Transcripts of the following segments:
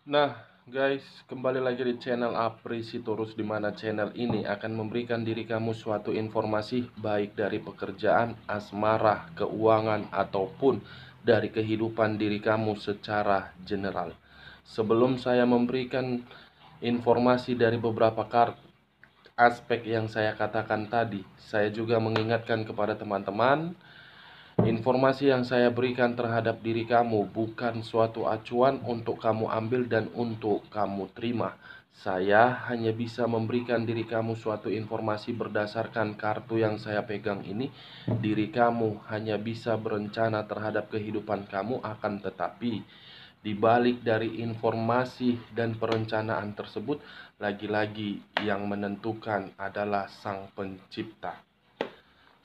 Nah, guys, kembali lagi di channel Apri Sitorus, di mana channel ini akan memberikan diri kamu suatu informasi baik dari pekerjaan, asmara, keuangan, ataupun dari kehidupan diri kamu secara general. Sebelum saya memberikan informasi dari beberapa aspek yang saya katakan tadi, saya juga mengingatkan kepada teman-teman, informasi yang saya berikan terhadap diri kamu bukan suatu acuan untuk kamu ambil dan untuk kamu terima. Saya hanya bisa memberikan diri kamu suatu informasi berdasarkan kartu yang saya pegang ini. Diri kamu hanya bisa berencana terhadap kehidupan kamu, akan tetapi di balik dari informasi dan perencanaan tersebut, lagi-lagi yang menentukan adalah Sang Pencipta.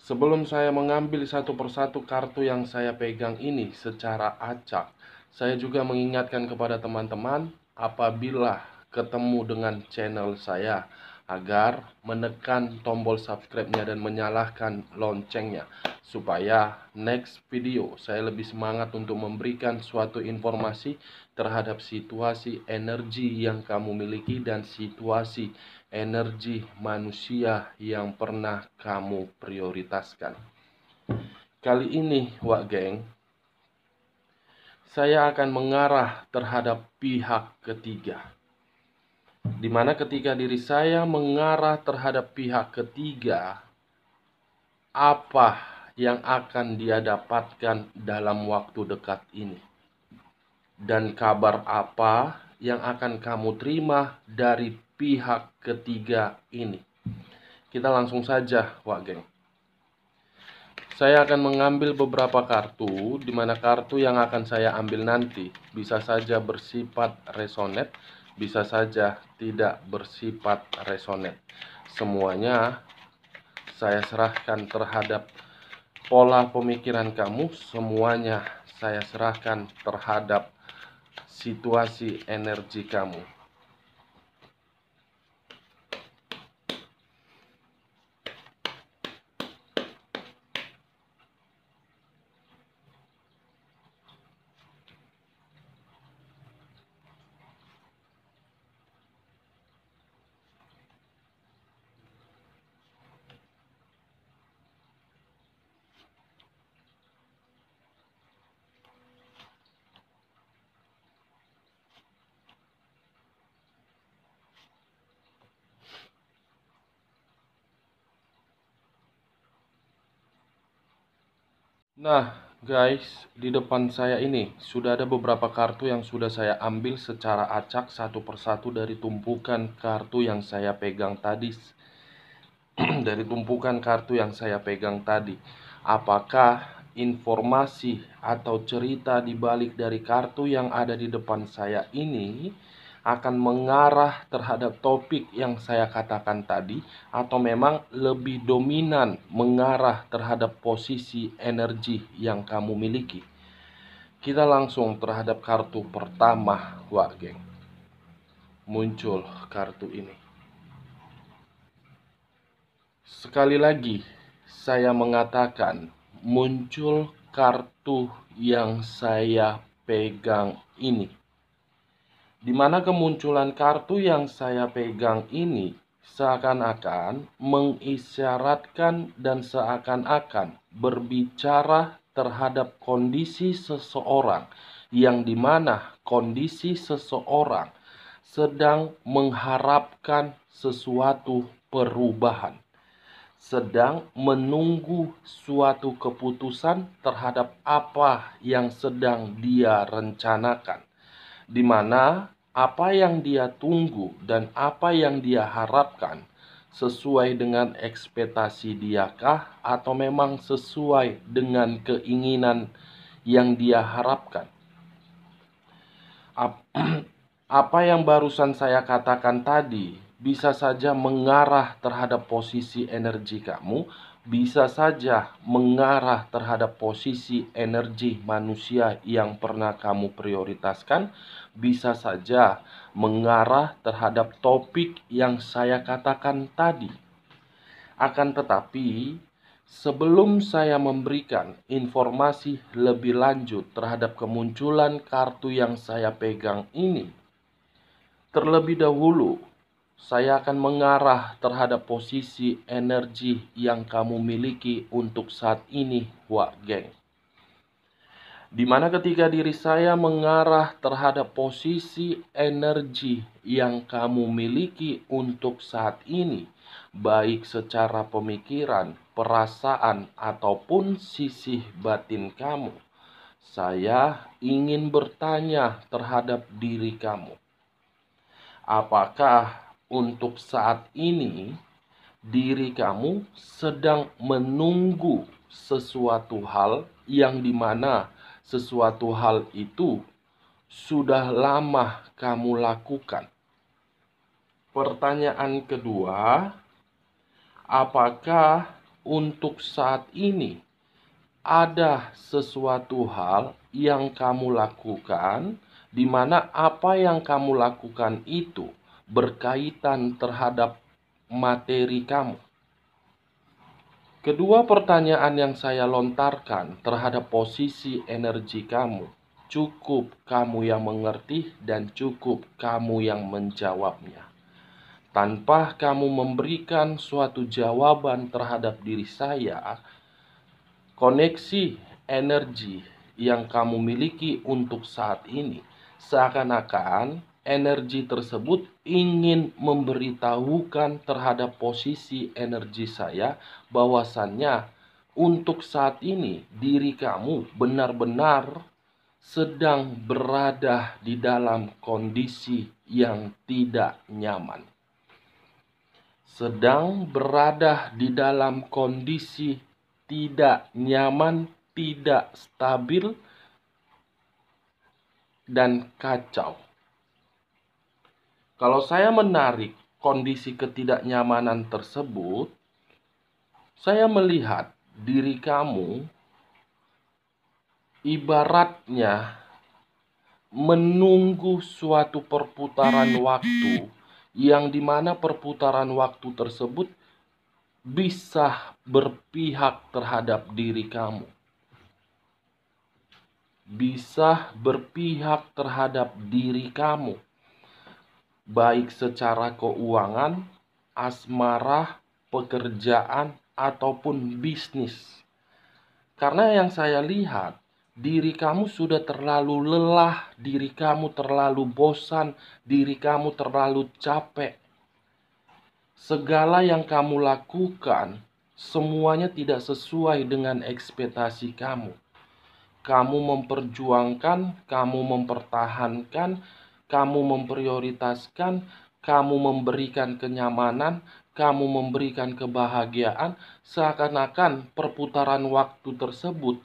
Sebelum saya mengambil satu persatu kartu yang saya pegang ini secara acak, saya juga mengingatkan kepada teman-teman apabila ketemu dengan channel saya agar menekan tombol subscribe-nya dan menyalakan loncengnya, supaya next video saya lebih semangat untuk memberikan suatu informasi terhadap situasi energi yang kamu miliki dan situasi energi manusia yang pernah kamu prioritaskan. Kali ini, Wak Geng, saya akan mengarah terhadap pihak ketiga. Dimana ketika diri saya mengarah terhadap pihak ketiga, apa yang akan dia dapatkan dalam waktu dekat ini? Dan kabar apa yang akan kamu terima dari pihak ketiga ini? Kita langsung saja, Wak Geng. Saya akan mengambil beberapa kartu, di mana kartu yang akan saya ambil nanti bisa saja bersifat resonet, bisa saja tidak bersifat resonet. Semuanya saya serahkan terhadap pola pemikiran kamu, semuanya saya serahkan terhadap situasi energi kamu. Nah, guys, di depan saya ini sudah ada beberapa kartu yang sudah saya ambil secara acak satu persatu dari tumpukan kartu yang saya pegang tadi. Dari tumpukan kartu yang saya pegang tadi, apakah informasi atau cerita di balik dari kartu yang ada di depan saya ini akan mengarah terhadap topik yang saya katakan tadi, atau memang lebih dominan mengarah terhadap posisi energi yang kamu miliki? Kita langsung terhadap kartu pertama, Wak Geng. Muncul kartu ini. Sekali lagi saya mengatakan, muncul kartu yang saya pegang ini. Di mana kemunculan kartu yang saya pegang ini seakan-akan mengisyaratkan dan seakan-akan berbicara terhadap kondisi seseorang, yang dimana kondisi seseorang sedang mengharapkan sesuatu perubahan, sedang menunggu suatu keputusan terhadap apa yang sedang dia rencanakan, di mana apa yang dia tunggu dan apa yang dia harapkan sesuai dengan ekspektasi diakah, atau memang sesuai dengan keinginan yang dia harapkan. Apa yang barusan saya katakan tadi bisa saja mengarah terhadap posisi energi kamu, bisa saja mengarah terhadap posisi energi manusia yang pernah kamu prioritaskan, bisa saja mengarah terhadap topik yang saya katakan tadi. Akan tetapi, sebelum saya memberikan informasi lebih lanjut terhadap kemunculan kartu yang saya pegang ini, Terlebih dahulu, saya akan mengarah terhadap posisi energi yang kamu miliki untuk saat ini, Wak Geng. Dimana ketika diri saya mengarah terhadap posisi energi yang kamu miliki untuk saat ini, baik secara pemikiran, perasaan, ataupun sisi batin kamu, saya ingin bertanya terhadap diri kamu. Apakah untuk saat ini diri kamu sedang menunggu sesuatu hal yang dimana sesuatu hal itu sudah lama kamu lakukan? Pertanyaan kedua, apakah untuk saat ini ada sesuatu hal yang kamu lakukan di mana apa yang kamu lakukan itu berkaitan terhadap materi kamu? Kedua pertanyaan yang saya lontarkan terhadap posisi energi kamu, cukup kamu yang mengerti dan cukup kamu yang menjawabnya. Tanpa kamu memberikan suatu jawaban terhadap diri saya, koneksi energi yang kamu miliki untuk saat ini seakan-akan energi tersebut ingin memberitahukan terhadap posisi energi saya bahwasannya untuk saat ini diri kamu benar-benar sedang berada di dalam kondisi yang tidak nyaman. Sedang berada di dalam kondisi tidak nyaman, tidak stabil, dan kacau. Kalau saya menarik kondisi ketidaknyamanan tersebut, saya melihat diri kamu ibaratnya menunggu suatu perputaran waktu yang dimana perputaran waktu tersebut bisa berpihak terhadap diri kamu. Bisa berpihak terhadap diri kamu. Baik secara keuangan, asmara, pekerjaan, ataupun bisnis. Karena yang saya lihat, diri kamu sudah terlalu lelah, diri kamu terlalu bosan, diri kamu terlalu capek. Segala yang kamu lakukan, semuanya tidak sesuai dengan ekspektasi kamu. Kamu memperjuangkan, kamu mempertahankan, kamu memprioritaskan, kamu memberikan kenyamanan, kamu memberikan kebahagiaan, seakan-akan perputaran waktu tersebut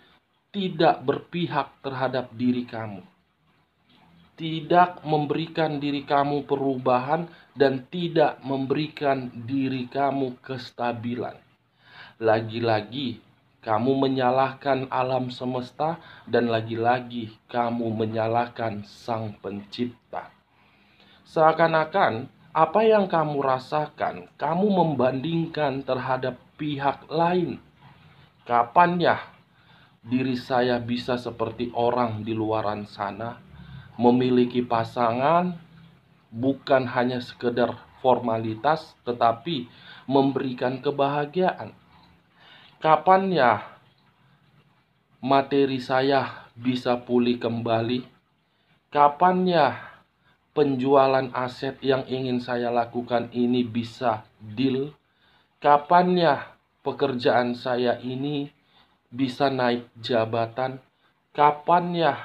tidak berpihak terhadap diri kamu. Tidak memberikan diri kamu perubahan dan tidak memberikan diri kamu kestabilan. Lagi-lagi kamu menyalahkan alam semesta dan lagi-lagi kamu menyalahkan Sang Pencipta. Seakan-akan apa yang kamu rasakan, kamu membandingkan terhadap pihak lain. Kapan ya diri saya bisa seperti orang di luaran sana, memiliki pasangan, bukan hanya sekedar formalitas, tetapi memberikan kebahagiaan? Kapan ya materi saya bisa pulih kembali? Kapan ya penjualan aset yang ingin saya lakukan ini bisa deal? Kapan ya pekerjaan saya ini bisa naik jabatan? Kapan ya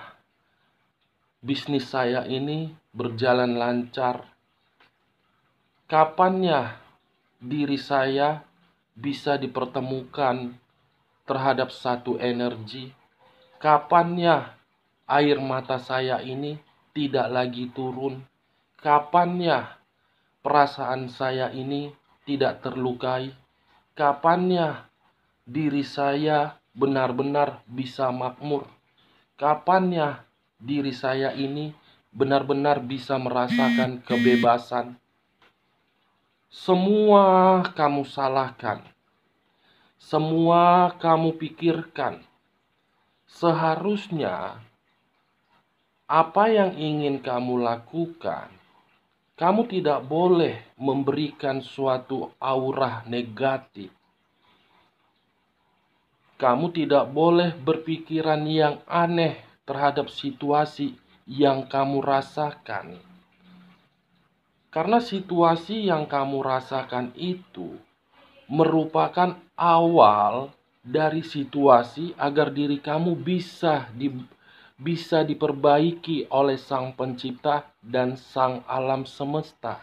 bisnis saya ini berjalan lancar? Kapan ya diri saya bisa dipertemukan terhadap satu energi? Kapan ya air mata saya ini tidak lagi turun? Kapan ya perasaan saya ini tidak terlukai? Kapan ya diri saya benar-benar bisa makmur? Kapan ya diri saya ini benar-benar bisa merasakan kebebasan? Semua kamu salahkan. Semua kamu pikirkan. Seharusnya apa yang ingin kamu lakukan Kamu tidak boleh memberikan suatu aura negatif. Kamu tidak boleh berpikiran yang aneh terhadap situasi yang kamu rasakan. Karena situasi yang kamu rasakan itu merupakan awal dari situasi agar diri kamu bisa diperbaiki oleh Sang Pencipta dan Sang Alam Semesta.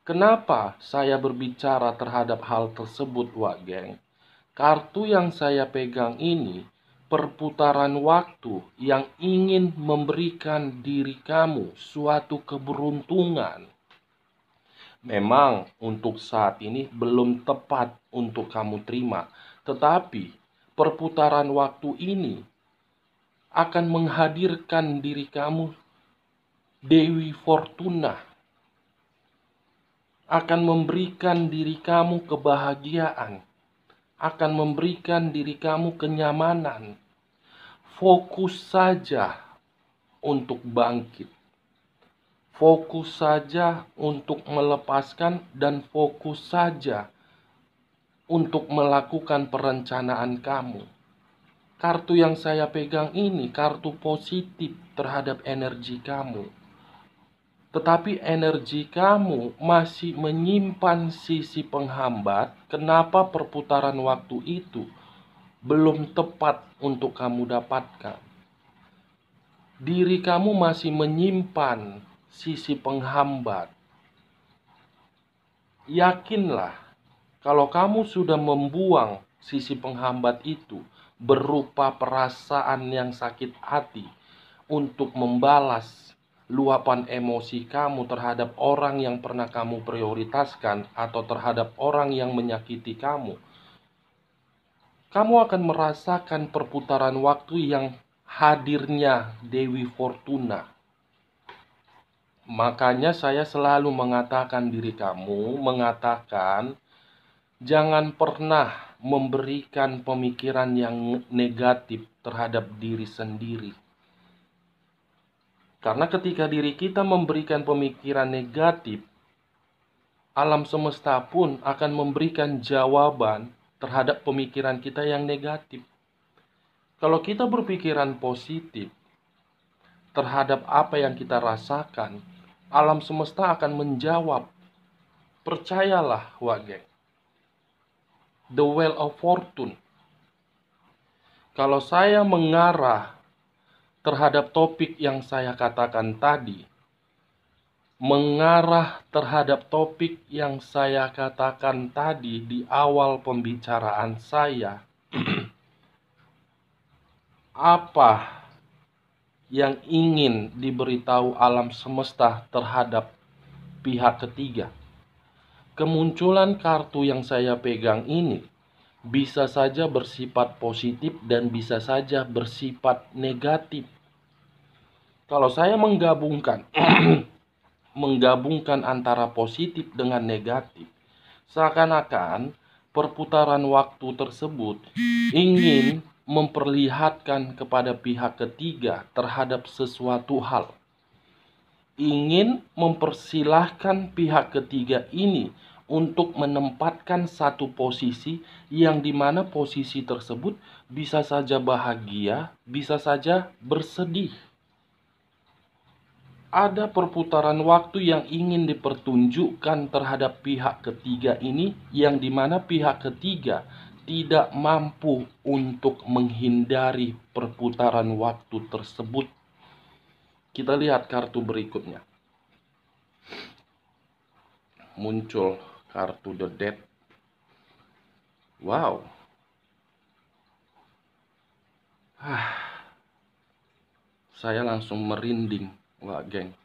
Kenapa saya berbicara terhadap hal tersebut, Wak Geng? Kartu yang saya pegang ini perputaran waktu yang ingin memberikan diri kamu suatu keberuntungan. Memang untuk saat ini belum tepat untuk kamu terima, tetapi perputaran waktu ini akan menghadirkan diri kamu Dewi Fortuna, akan memberikan diri kamu kebahagiaan, akan memberikan diri kamu kenyamanan. Fokus saja untuk bangkit. Fokus saja untuk melepaskan dan fokus saja untuk melakukan perencanaan kamu. Kartu yang saya pegang ini kartu positif terhadap energi kamu. Tetapi energi kamu masih menyimpan sisi penghambat. Kenapa perputaran waktu itu belum tepat untuk kamu dapatkan? Diri kamu masih menyimpan sisi penghambat. Yakinlah, kalau kamu sudah membuang sisi penghambat itu berupa perasaan yang sakit hati untuk membalas luapan emosi kamu terhadap orang yang pernah kamu prioritaskan atau terhadap orang yang menyakiti kamu, kamu akan merasakan perputaran waktu yang hadirnya Dewi Fortuna. Makanya saya selalu mengatakan jangan pernah memberikan pemikiran yang negatif terhadap diri sendiri. Karena ketika diri kita memberikan pemikiran negatif, alam semesta pun akan memberikan jawaban terhadap pemikiran kita yang negatif. Kalau kita berpikiran positif terhadap apa yang kita rasakan, alam semesta akan menjawab. Percayalah, Wak Geng. The Wheel of Fortune. Kalau saya mengarah terhadap topik yang saya katakan tadi, di awal pembicaraan saya, apa yang ingin diberitahu alam semesta terhadap pihak ketiga? Kemunculan kartu yang saya pegang ini bisa saja bersifat positif dan bisa saja bersifat negatif. Kalau saya menggabungkan antara positif dengan negatif, seakan-akan perputaran waktu tersebut ingin memperlihatkan kepada pihak ketiga terhadap sesuatu hal. Ingin mempersilahkan pihak ketiga ini untuk menempatkan satu posisi yang dimana posisi tersebut bisa saja bahagia, bisa saja bersedih. Ada perputaran waktu yang ingin dipertunjukkan terhadap pihak ketiga ini, yang dimana pihak ketiga tidak mampu untuk menghindari perputaran waktu tersebut. Kita lihat kartu berikutnya. Muncul kartu The Death. Wow. Saya langsung merinding, Wak Geng.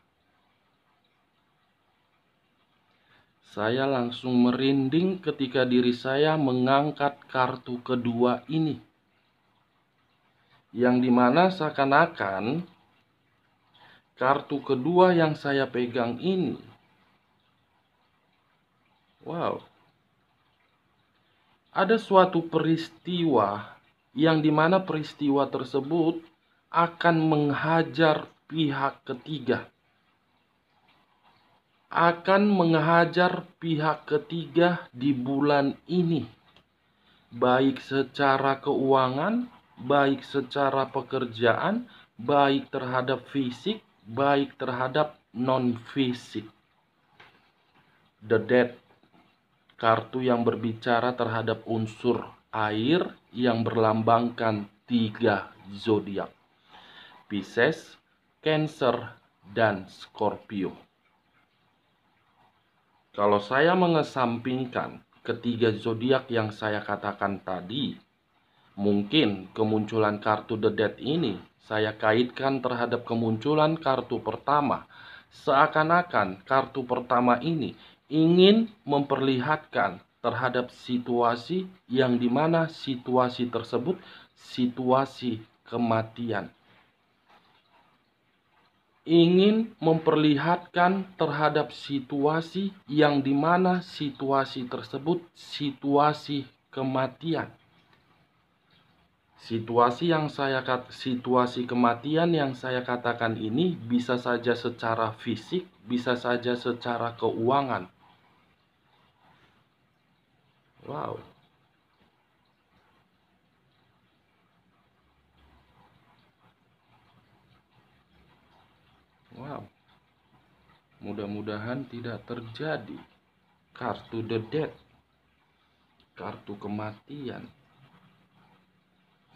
Saya langsung merinding ketika diri saya mengangkat kartu kedua ini. Yang dimana seakan-akan kartu kedua yang saya pegang ini, wow, ada suatu peristiwa yang dimana peristiwa tersebut akan menghajar pihak ketiga. akan menghajar pihak ketiga di bulan ini, baik secara keuangan, baik secara pekerjaan, baik terhadap fisik, baik terhadap non-fisik. The Death, kartu yang berbicara terhadap unsur air yang berlambangkan 3 zodiak: Pisces, Cancer, dan Scorpio. Kalau saya mengesampingkan ketiga zodiak yang saya katakan tadi, mungkin kemunculan kartu The Death ini saya kaitkan terhadap kemunculan kartu pertama. Seakan-akan kartu pertama ini ingin memperlihatkan terhadap situasi yang dimana situasi tersebut situasi kematian. Ingin memperlihatkan terhadap situasi yang dimana situasi tersebut situasi kematian. Situasi kematian yang saya katakan ini bisa saja secara fisik, bisa saja secara keuangan. Wow. Wow. Mudah-mudahan tidak terjadi. Kartu The Death, kartu kematian.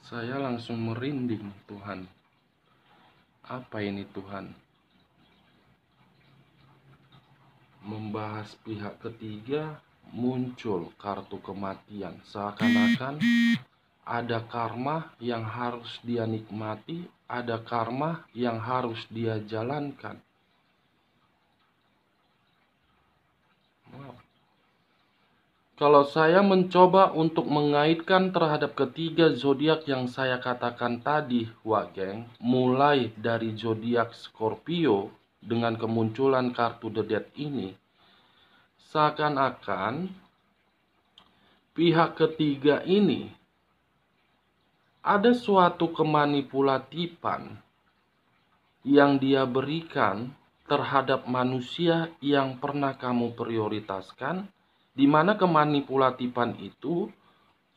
Saya langsung merinding, Tuhan. Apa ini, Tuhan? Membahas pihak ketiga, muncul kartu kematian. Seakan-akan ada karma yang harus dia nikmati, ada karma yang harus dia jalankan. Wow. Kalau saya mencoba untuk mengaitkan terhadap ketiga zodiak yang saya katakan tadi, Wak Geng, mulai dari zodiak Scorpio dengan kemunculan kartu The Death ini, seakan-akan pihak ketiga ini ada suatu kemanipulatifan yang dia berikan terhadap manusia yang pernah kamu prioritaskan, di mana kemanipulatifan itu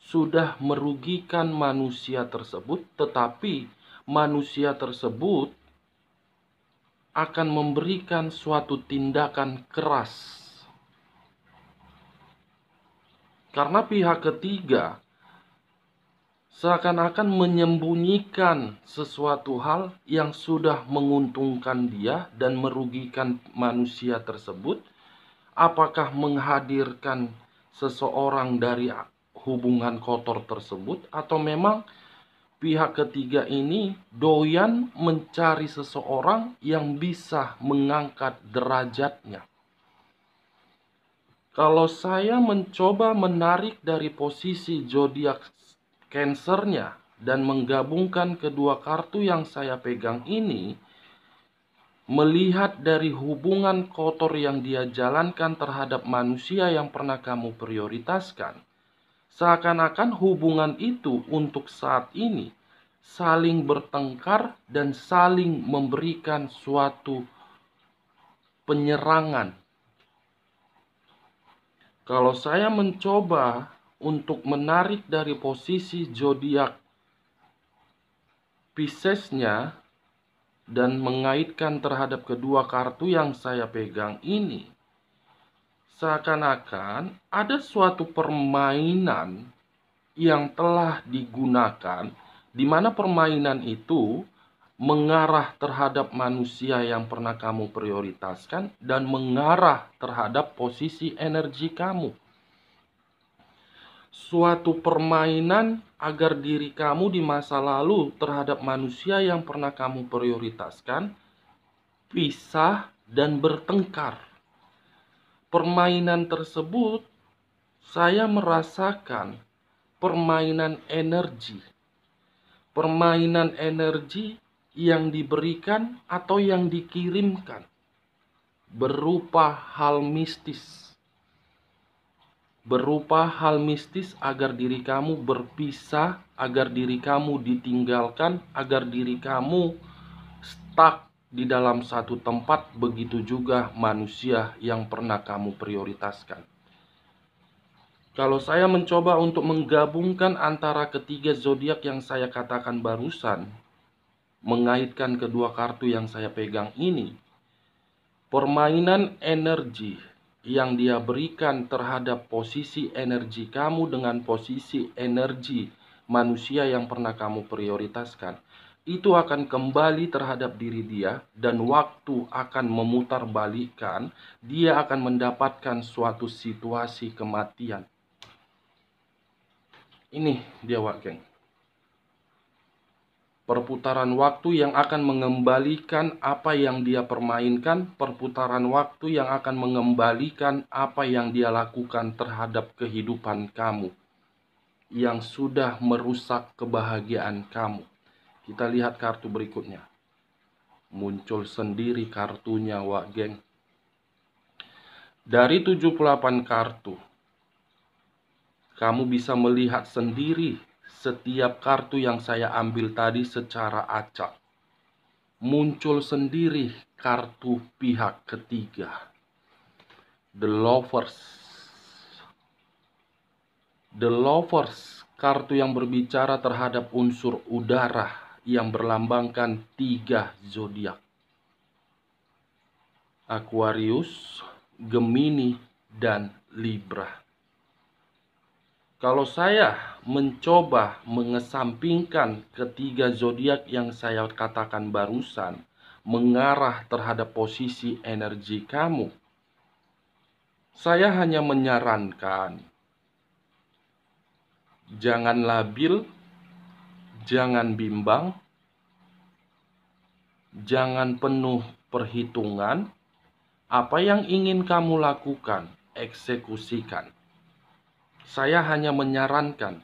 sudah merugikan manusia tersebut, tetapi manusia tersebut akan memberikan suatu tindakan keras. Karena pihak ketiga seakan-akan menyembunyikan sesuatu hal yang sudah menguntungkan dia dan merugikan manusia tersebut. Apakah menghadirkan seseorang dari hubungan kotor tersebut, atau memang pihak ketiga ini doyan mencari seseorang yang bisa mengangkat derajatnya. Kalau saya mencoba menarik dari posisi zodiak Cancernya dan menggabungkan kedua kartu yang saya pegang ini, melihat dari hubungan kotor yang dia jalankan terhadap manusia yang pernah kamu prioritaskan, seakan-akan hubungan itu untuk saat ini saling bertengkar dan saling memberikan suatu penyerangan. Kalau saya mencoba untuk menarik dari posisi zodiak Piscesnya dan mengaitkan terhadap kedua kartu yang saya pegang ini, seakan-akan ada suatu permainan yang telah digunakan, di mana permainan itu mengarah terhadap manusia yang pernah kamu prioritaskan dan mengarah terhadap posisi energi kamu. Suatu permainan agar diri kamu di masa lalu terhadap manusia yang pernah kamu prioritaskan pisah dan bertengkar. Permainan tersebut saya merasakan permainan energi. Permainan energi yang diberikan atau yang dikirimkan berupa hal mistis. Berupa hal mistis agar diri kamu berpisah, agar diri kamu ditinggalkan, agar diri kamu stuck di dalam satu tempat, begitu juga manusia yang pernah kamu prioritaskan. Kalau saya mencoba untuk menggabungkan antara ketiga zodiak yang saya katakan barusan, mengaitkan kedua kartu yang saya pegang ini, permainan energi yang dia berikan terhadap posisi energi kamu dengan posisi energi manusia yang pernah kamu prioritaskan, itu akan kembali terhadap diri dia, dan waktu akan memutarbalikkan, dia akan mendapatkan suatu situasi kematian. Ini dia, Wak Geng. Perputaran waktu yang akan mengembalikan apa yang dia permainkan, perputaran waktu yang akan mengembalikan apa yang dia lakukan terhadap kehidupan kamu, yang sudah merusak kebahagiaan kamu. Kita lihat kartu berikutnya. Muncul sendiri kartunya, Wak Geng. Dari 78 kartu, kamu bisa melihat sendiri setiap kartu yang saya ambil tadi secara acak. Muncul sendiri kartu pihak ketiga. The Lovers. The Lovers, kartu yang berbicara terhadap unsur udara yang berlambangkan 3 zodiak. Aquarius, Gemini, dan Libra. Kalau saya mencoba mengesampingkan ketiga zodiak yang saya katakan barusan, mengarah terhadap posisi energi kamu, saya hanya menyarankan, jangan labil, jangan bimbang, jangan penuh perhitungan. Apa yang ingin kamu lakukan, eksekusikan. Saya hanya menyarankan,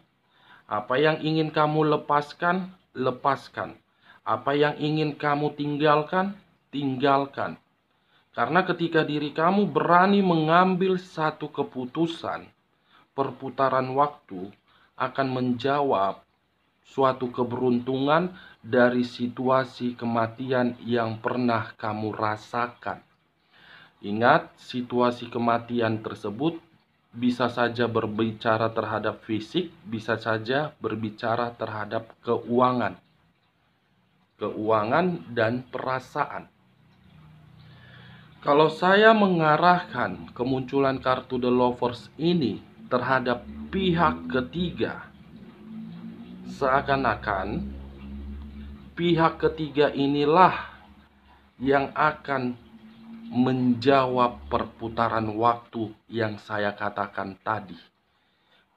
apa yang ingin kamu lepaskan, lepaskan. Apa yang ingin kamu tinggalkan, tinggalkan. Karena ketika diri kamu berani mengambil satu keputusan, perputaran waktu akan menjawab suatu keberuntungan dari situasi kematian yang pernah kamu rasakan. Ingat, situasi kematian tersebut bisa saja berbicara terhadap fisik, bisa saja berbicara terhadap keuangan dan perasaan. Kalau saya mengarahkan kemunculan kartu The Lovers ini terhadap pihak ketiga, seakan-akan pihak ketiga inilah yang akan menjawab perputaran waktu yang saya katakan tadi.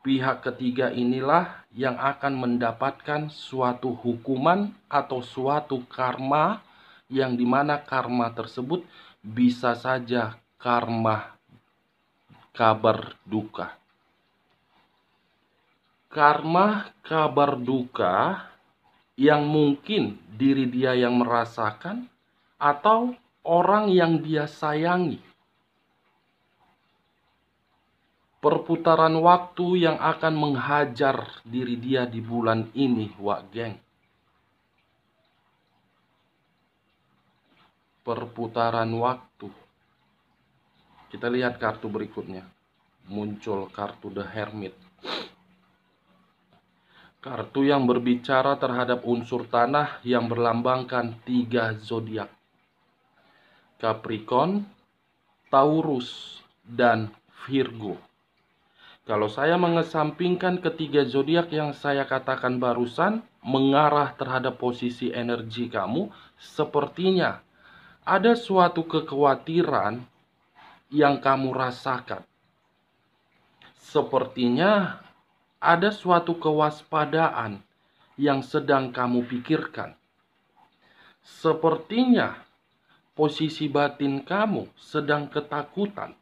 Pihak ketiga inilah yang akan mendapatkan suatu hukuman atau suatu karma, yang dimana karma tersebut bisa saja karma kabar duka. Karma kabar duka yang mungkin diri dia yang merasakan atau orang yang dia sayangi. Perputaran waktu yang akan menghajar diri dia di bulan ini, Wak Geng. Perputaran waktu. Kita lihat kartu berikutnya. Muncul kartu The Hermit. Kartu yang berbicara terhadap unsur tanah yang berlambangkan 3 zodiak. Capricorn, Taurus, dan Virgo. Kalau saya mengesampingkan ketiga zodiak yang saya katakan barusan, mengarah terhadap posisi energi kamu, sepertinya ada suatu kekhawatiran yang kamu rasakan. Sepertinya ada suatu kewaspadaan yang sedang kamu pikirkan. Sepertinya posisi batin kamu sedang ketakutan,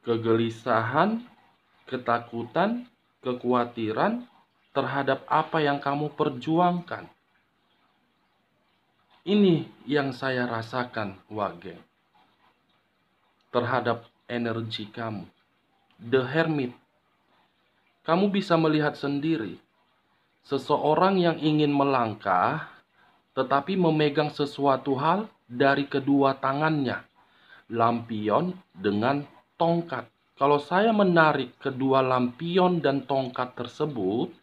kegelisahan, ketakutan, kekhawatiran terhadap apa yang kamu perjuangkan. Ini yang saya rasakan, Wak Geng, terhadap energi kamu. The Hermit. Kamu bisa melihat sendiri, seseorang yang ingin melangkah tetapi memegang sesuatu hal dari kedua tangannya, lampion dengan tongkat. Kalau saya menarik kedua lampion dan tongkat tersebut,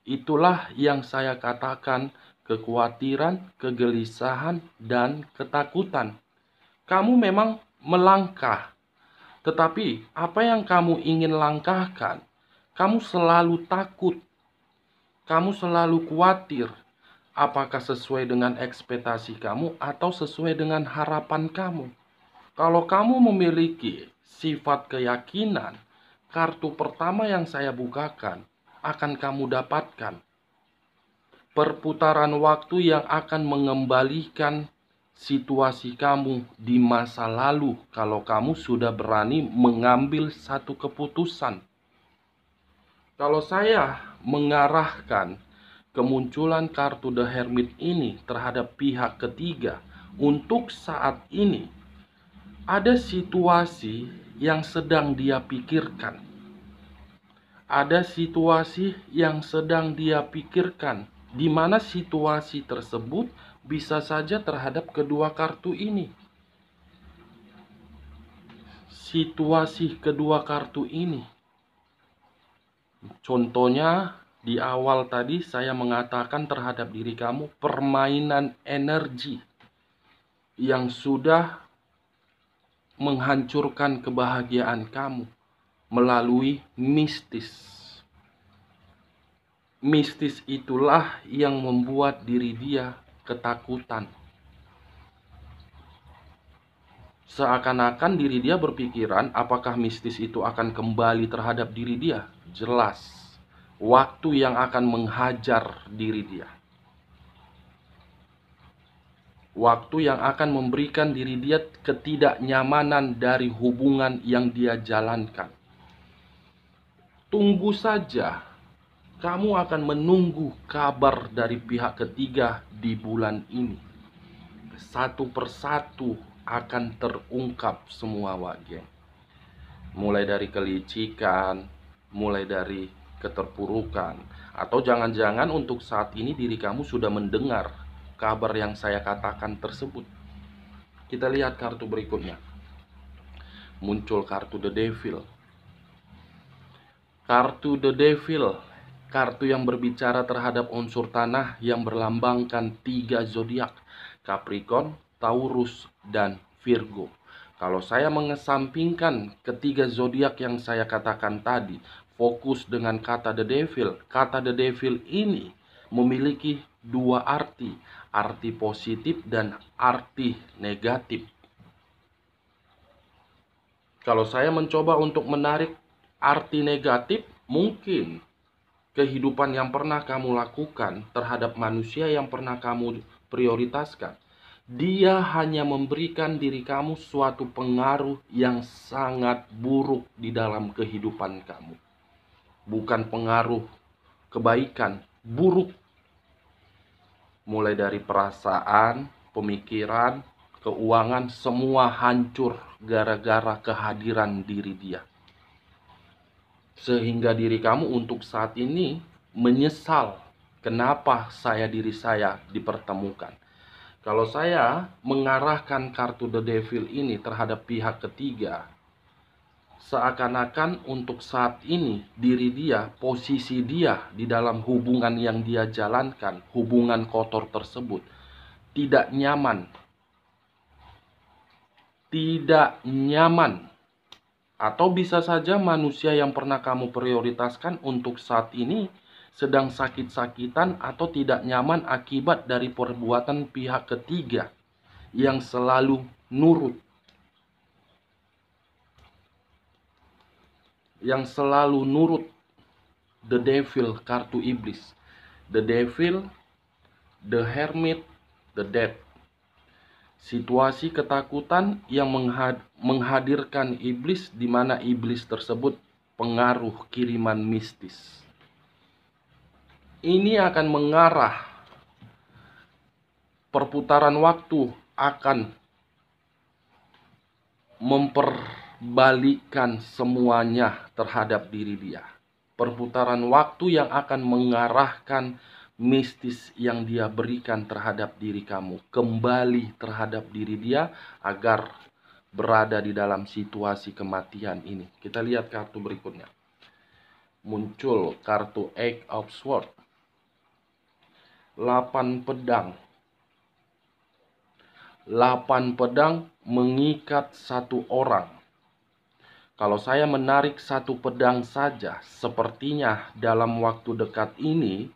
itulah yang saya katakan kekhawatiran, kegelisahan, dan ketakutan. Kamu memang melangkah, tetapi apa yang kamu ingin langkahkan, kamu selalu takut, kamu selalu khawatir. Apakah sesuai dengan ekspektasi kamu atau sesuai dengan harapan kamu? Kalau kamu memiliki sifat keyakinan, kartu pertama yang saya bukakan akan kamu dapatkan. Perputaran waktu yang akan mengembalikan situasi kamu di masa lalu kalau kamu sudah berani mengambil satu keputusan. Kalau saya mengarahkan kemunculan kartu The Hermit ini terhadap pihak ketiga, untuk saat ini ada situasi yang sedang dia pikirkan. Ada situasi yang sedang dia pikirkan, di mana situasi tersebut bisa saja terhadap kedua kartu ini. Situasi kedua kartu ini. Contohnya, di awal tadi saya mengatakan terhadap diri kamu permainan energi yang sudah menghancurkan kebahagiaan kamu melalui mistis. Mistis itulah yang membuat diri dia ketakutan. Seakan-akan diri dia berpikiran apakah mistis itu akan kembali terhadap diri dia. Jelas, waktu yang akan menghajar diri dia. Waktu yang akan memberikan diri dia ketidaknyamanan dari hubungan yang dia jalankan. Tunggu saja, kamu akan menunggu kabar dari pihak ketiga di bulan ini. Satu persatu akan terungkap semua wajah. Mulai dari kelicikan, mulai dari keterpurukan, atau jangan-jangan untuk saat ini diri kamu sudah mendengar kabar yang saya katakan tersebut. Kita lihat kartu berikutnya. Muncul kartu The Devil. Kartu The Devil, kartu yang berbicara terhadap unsur tanah yang berlambangkan 3 zodiak, Capricorn, Taurus, dan Virgo. Kalau saya mengesampingkan ketiga zodiak yang saya katakan tadi, fokus dengan kata The Devil. Kata The Devil ini memiliki dua arti positif dan arti negatif. Kalau saya mencoba untuk menarik arti negatif, mungkin kehidupan yang pernah kamu lakukan terhadap manusia yang pernah kamu prioritaskan, dia hanya memberikan diri kamu suatu pengaruh yang sangat buruk di dalam kehidupan kamu. Bukan pengaruh kebaikan, buruk. Mulai dari perasaan, pemikiran, keuangan, semua hancur gara-gara kehadiran diri dia. Sehingga diri kamu untuk saat ini menyesal kenapa diri saya dipertemukan. Kalau saya mengarahkan kartu The Devil ini terhadap pihak ketiga, seakan-akan untuk saat ini diri dia, posisi dia di dalam hubungan yang dia jalankan, hubungan kotor tersebut, tidak nyaman. Tidak nyaman. Atau bisa saja manusia yang pernah kamu prioritaskan untuk saat ini sedang sakit-sakitan atau tidak nyaman akibat dari perbuatan pihak ketiga yang selalu nurut. Yang selalu nurut. The Devil, kartu iblis. The Devil, The Hermit, The Death. Situasi ketakutan yang menghadirkan iblis, di mana iblis tersebut pengaruh kiriman mistis. Ini akan mengarah, perputaran waktu akan memperbalikkan semuanya terhadap diri dia. Perputaran waktu yang akan mengarahkan mistis yang dia berikan terhadap diri kamu, kembali terhadap diri dia agar berada di dalam situasi kematian ini. Kita lihat kartu berikutnya. Muncul kartu Eight of Swords, 8 pedang. 8 pedang mengikat satu orang. Kalau saya menarik satu pedang saja, sepertinya dalam waktu dekat ini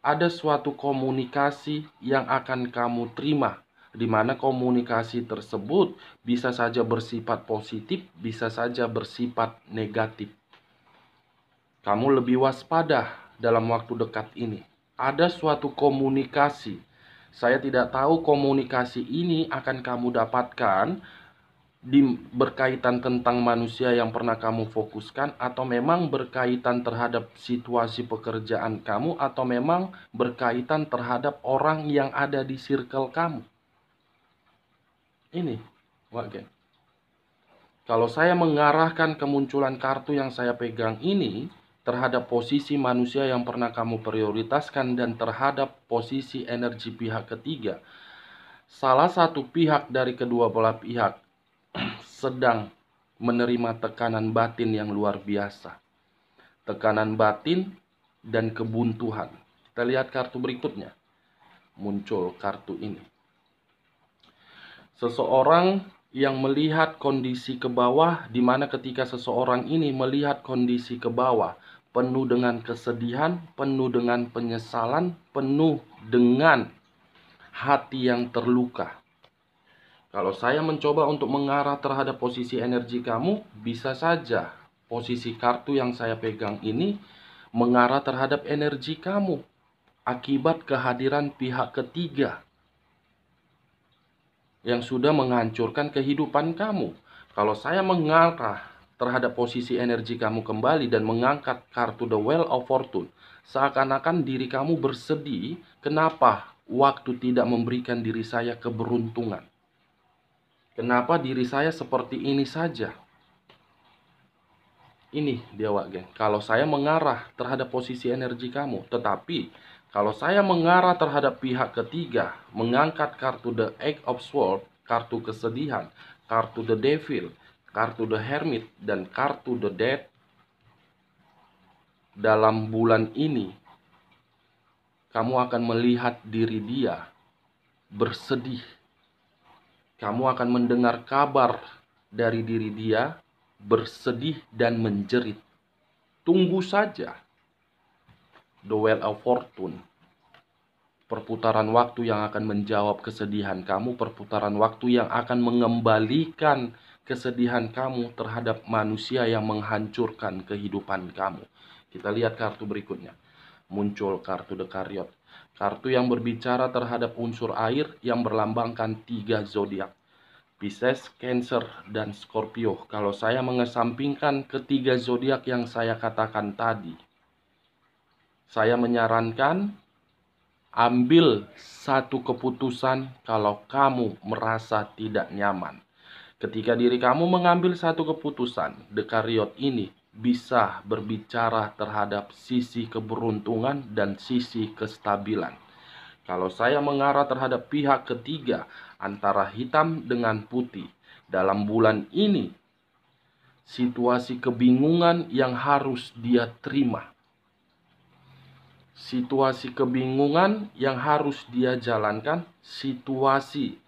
ada suatu komunikasi yang akan kamu terima, di mana komunikasi tersebut bisa saja bersifat positif, bisa saja bersifat negatif. Kamu lebih waspada dalam waktu dekat ini. Ada suatu komunikasi. Saya tidak tahu komunikasi ini akan kamu dapatkan berkaitan tentang manusia yang pernah kamu fokuskan, atau memang berkaitan terhadap situasi pekerjaan kamu, atau memang berkaitan terhadap orang yang ada di circle kamu. Ini, Wagen. Kalau saya mengarahkan kemunculan kartu yang saya pegang ini terhadap posisi manusia yang pernah kamu prioritaskan dan terhadap posisi energi pihak ketiga, salah satu pihak dari kedua belah pihak sedang menerima tekanan batin yang luar biasa. Tekanan batin dan kebuntuan. Kita lihat kartu berikutnya. Muncul kartu ini. Seseorang yang melihat kondisi ke bawah, di mana ketika seseorang ini melihat kondisi ke bawah, penuh dengan kesedihan, penuh dengan penyesalan, penuh dengan hati yang terluka. Kalau saya mencoba untuk mengarah terhadap posisi energi kamu, bisa saja posisi kartu yang saya pegang ini mengarah terhadap energi kamu akibat kehadiran pihak ketiga yang sudah menghancurkan kehidupan kamu. Kalau saya mengarah terhadap posisi energi kamu kembali dan mengangkat kartu The Wheel of Fortune, seakan-akan diri kamu bersedih, kenapa waktu tidak memberikan diri saya keberuntungan? Kenapa diri saya seperti ini saja? Ini dia, Wagen. Kalau saya mengarah terhadap posisi energi kamu, tetapi kalau saya mengarah terhadap pihak ketiga, mengangkat kartu The Eight of Swords, kartu kesedihan, kartu The Devil, kartu The Hermit, dan kartu The Death, dalam bulan ini, kamu akan melihat diri dia bersedih. Kamu akan mendengar kabar dari diri dia bersedih dan menjerit. Tunggu saja. The Wheel of Fortune. Perputaran waktu yang akan menjawab kesedihan kamu, perputaran waktu yang akan mengembalikan kesedihan kamu terhadap manusia yang menghancurkan kehidupan kamu. Kita lihat kartu berikutnya. Muncul kartu The Chariot. Kartu yang berbicara terhadap unsur air yang berlambangkan 3 zodiak. Pisces, Cancer, dan Scorpio. Kalau saya mengesampingkan ketiga zodiak yang saya katakan tadi, saya menyarankan ambil satu keputusan kalau kamu merasa tidak nyaman. Ketika diri kamu mengambil satu keputusan, The Chariot ini bisa berbicara terhadap sisi keberuntungan dan sisi kestabilan. Kalau saya mengarah terhadap pihak ketiga, antara hitam dengan putih, dalam bulan ini, situasi kebingungan yang harus dia terima. Situasi kebingungan yang harus dia jalankan, situasi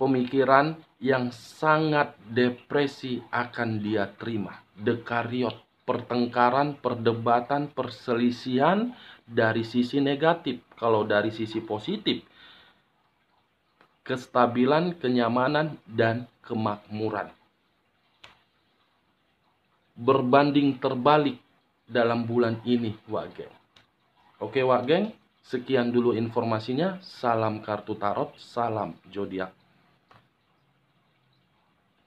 pemikiran yang sangat depresi akan dia terima. The Chariot, pertengkaran, perdebatan, perselisihan dari sisi negatif. Kalau dari sisi positif, kestabilan, kenyamanan, dan kemakmuran. Berbanding terbalik dalam bulan ini, Wak Geng. Oke, Wak Geng, sekian dulu informasinya. Salam kartu tarot, salam zodiak.